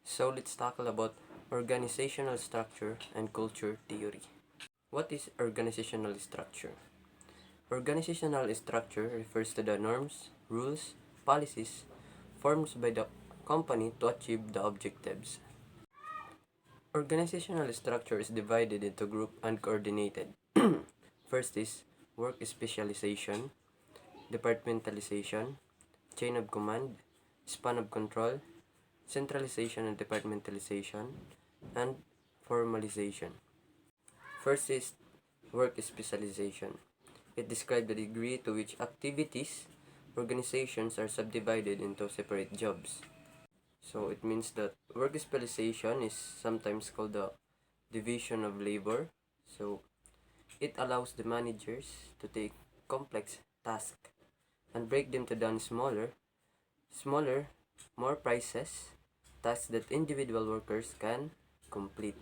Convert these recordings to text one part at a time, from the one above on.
So let's tackle about organizational structure and culture theory. What is organizational structure? Organizational structure refers to the norms, rules, policies formed by the company to achieve the objectives. Organizational structure is divided into group and coordinated. First is work specialization, departmentalization, chain of command, span of control, centralization and departmentalization, and formalization. First is work specialization. It describes the degree to which activities, organizations are subdivided into separate jobs. So it means that work specialization is sometimes called the division of labor. So it allows the managers to take complex tasks and break them to down smaller, more precise tasks that individual workers can complete.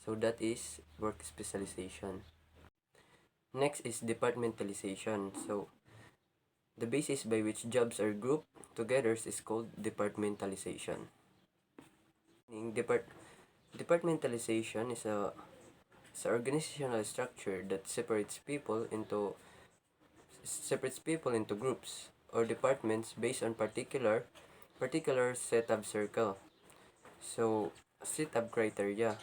So that is work specialization. Next is departmentalization. So the basis by which jobs are grouped together is called departmentalization. Departmentalization is an organizational structure that separates people into groups or departments based on particular setup circle. So setup criteria.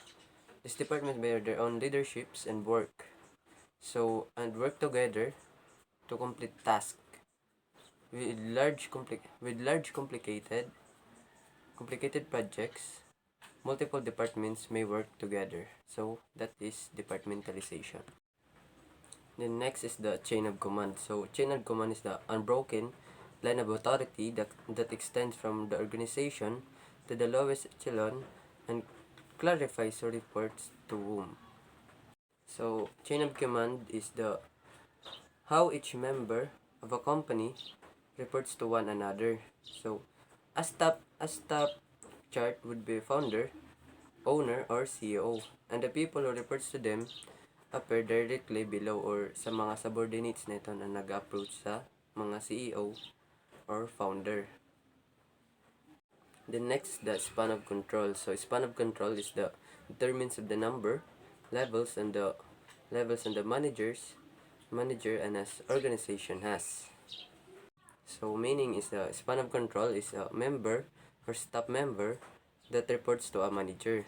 These departments bear their own leaderships and work. So and work together to complete tasks with large complicated projects. Multiple departments may work together. So that is departmentalization. Then next is the chain of command. So chain of command is the unbroken line of authority that extends from the organization to the lowest echelon and clarifies who reports to whom. So chain of command is the how each member of a company reports to one another. So a top chart would be founder, owner, or CEO, and the people who reports to them appear directly below or sa mga subordinates nito na nag-approach sa mga CEO or founder. The next, the span of control. So span of control is the determines of the levels and the manager and as organization has. So meaning is the span of control is a member or staff member that reports to a manager.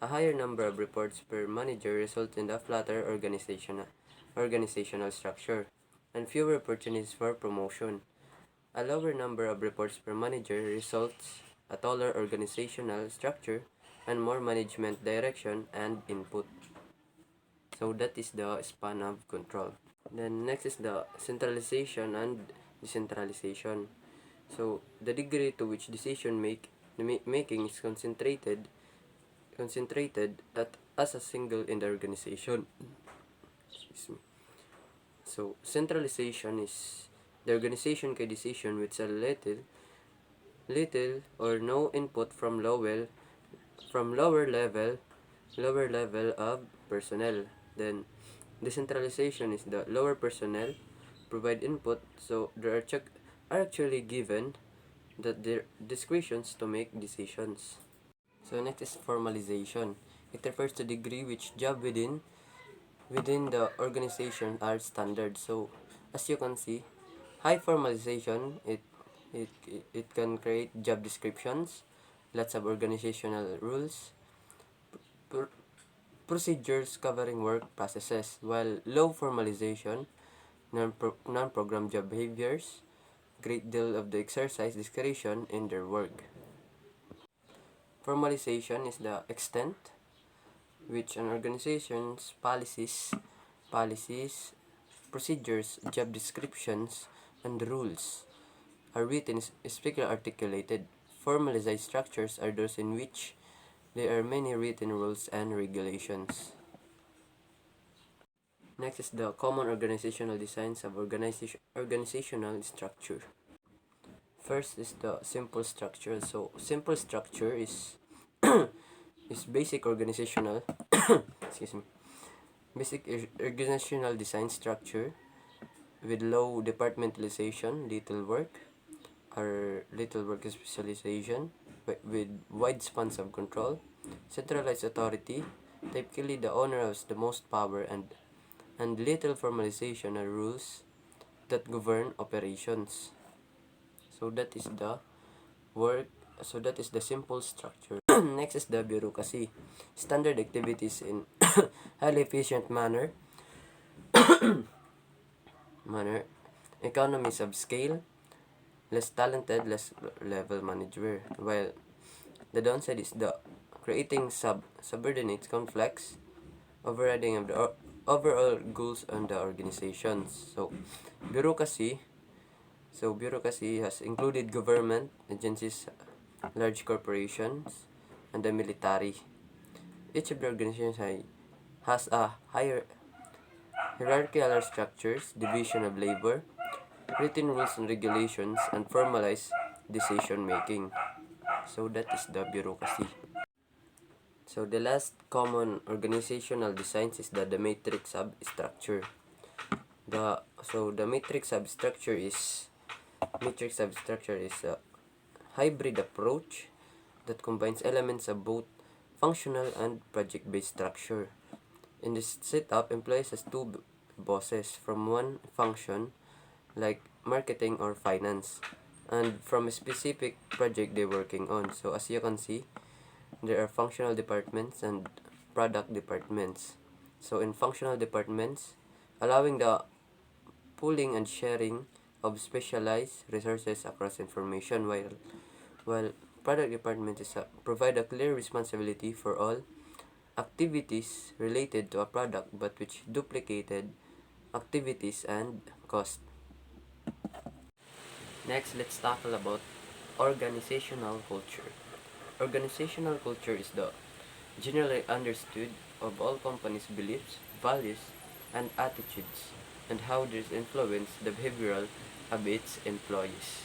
A higher number of reports per manager results in a flatter organizational structure and fewer opportunities for promotion. A lower number of reports per manager results a taller organizational structure and more management direction and input. So that is the span of control. Then next is the centralization and decentralization. So the degree to which making is concentrated as a single in the organization. Excuse me. So centralization is the organization can decision with a little or no input from lower level of personnel. Then decentralization is the lower personnel provide input, so are actually given their discretions to make decisions. So next is formalization. It refers to degree which job within the organization are standard. So as you can see, high formalization it can create job descriptions, lots of organizational rules, pr- procedures covering work processes, while low formalization, non-program job behaviors, great deal of the exercise discretion in their work. Formalization is the extent which an organization's policies, procedures, job descriptions, and rules are written strictly articulated. Formalized structures are those in which there are many written rules and regulations. Next is the common organizational designs of organizational structure. First is the simple structure. So simple structure is is basic organizational excuse me basic organizational design structure with low departmentalization, little work specialization, with wide spans of control, centralized authority. Typically, the owner has the most power and little formalization or rules that govern operations. So that is the work. So that is the simple structure. Next is the bureaucracy. Standard activities in highly efficient manner, economies of scale, less talented, less level manager. While the downside is the creating subordinate conflicts, overriding of the overall goals on the organizations. Bureaucracy. Bureaucracy has included government agencies, large corporations, and the military. Each of the organizations has a higher hierarchical structures, division of labor, written rules and regulations, and formalized decision making. So that is the bureaucracy. So the last common organizational designs is the matrix substructure. The matrix substructure is a hybrid approach that combines elements of both functional and project-based structure. In this setup, employees has two bosses from one function, like marketing or finance, and from a specific project they're working on. So as you can see, there are functional departments and product departments. So in functional departments, allowing the pooling and sharing of specialized resources across information, while product department is provide a clear responsibility for all activities related to a product but which duplicated activities and cost. Next, let's tackle about organizational culture. Organizational culture is the generally understood of all companies' beliefs, values, and attitudes, and how this influence the behavioral of its employees.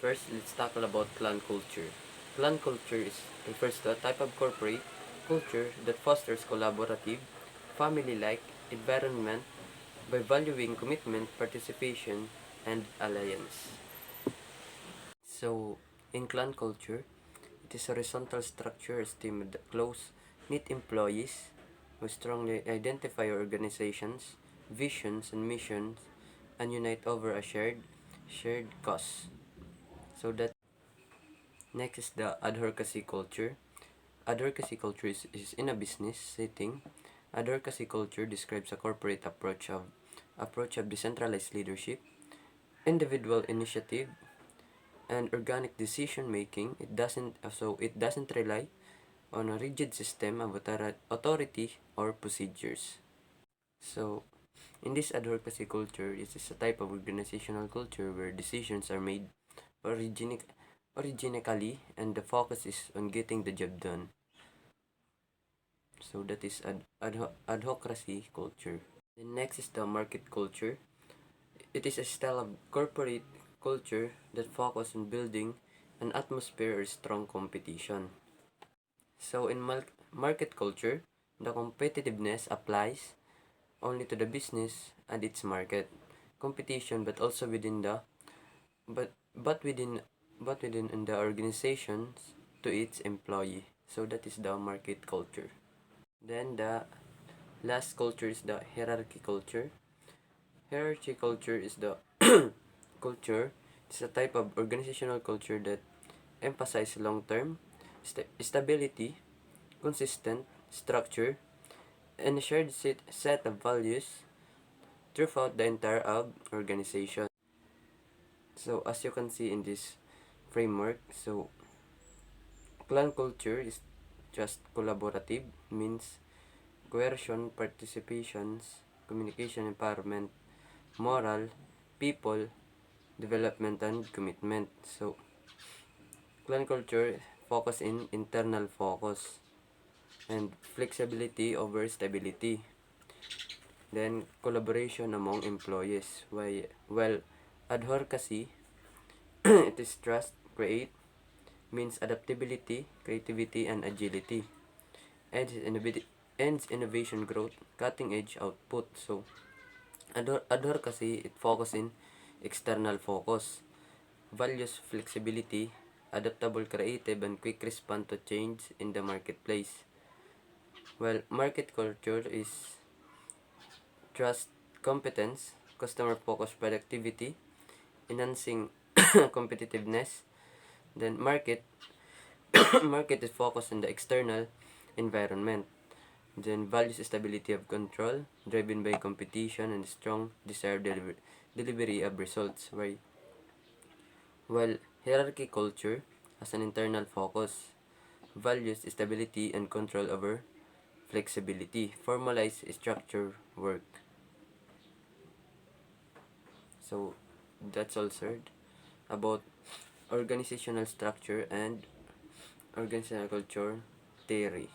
First, let's tackle about clan culture. Clan culture refers to a type of corporate culture that fosters collaborative, family-like environment by valuing commitment, participation, and alliance. So, in clan culture, it is a horizontal structure esteemed close-knit employees who strongly identify organizations, visions, and missions and unite over a shared cause. So that next is the advocacy culture. Advocacy culture is in a business setting. Advocacy culture describes a corporate approach of decentralized leadership, individual initiative, and organic decision making. It doesn't rely on a rigid system of authority or procedures. So in this advocacy culture, it is a type of organizational culture where decisions are made organically and the focus is on getting the job done. So that is adhocracy culture. The next is the market culture. It is a style of corporate culture that focuses on building an atmosphere of strong competition. So in market culture, the competitiveness applies only to the business and its market competition, but also within the but within the organizations to its employee. So that is the market culture. Then the last culture is the hierarchy culture. Hierarchy culture is the culture. It's a type of organizational culture that emphasizes long-term stability, consistent structure, and a shared set of values throughout the entire organization. So as you can see in this framework, so clan culture is just collaborative, means coercion, participations, communication, empowerment, moral, people, development, and commitment. So clan culture focus in internal focus and flexibility over stability. Then collaboration among employees. While advocacy, it is trust, create, means adaptability, creativity, and agility. Ends innovation growth, cutting edge output. So advocacy, it focus in external focus, values flexibility, adaptable, creative, and quick respond to change in the marketplace. Well, market culture is trust, competence, customer focused productivity, enhancing competitiveness. Then market is focused on the external environment. Then values stability of control, driven by competition and strong desired delivery of results. Right? While hierarchy culture has an internal focus, values stability and control over flexibility, formalize structure work. So that's all, sir, about organizational structure and organizational culture theory.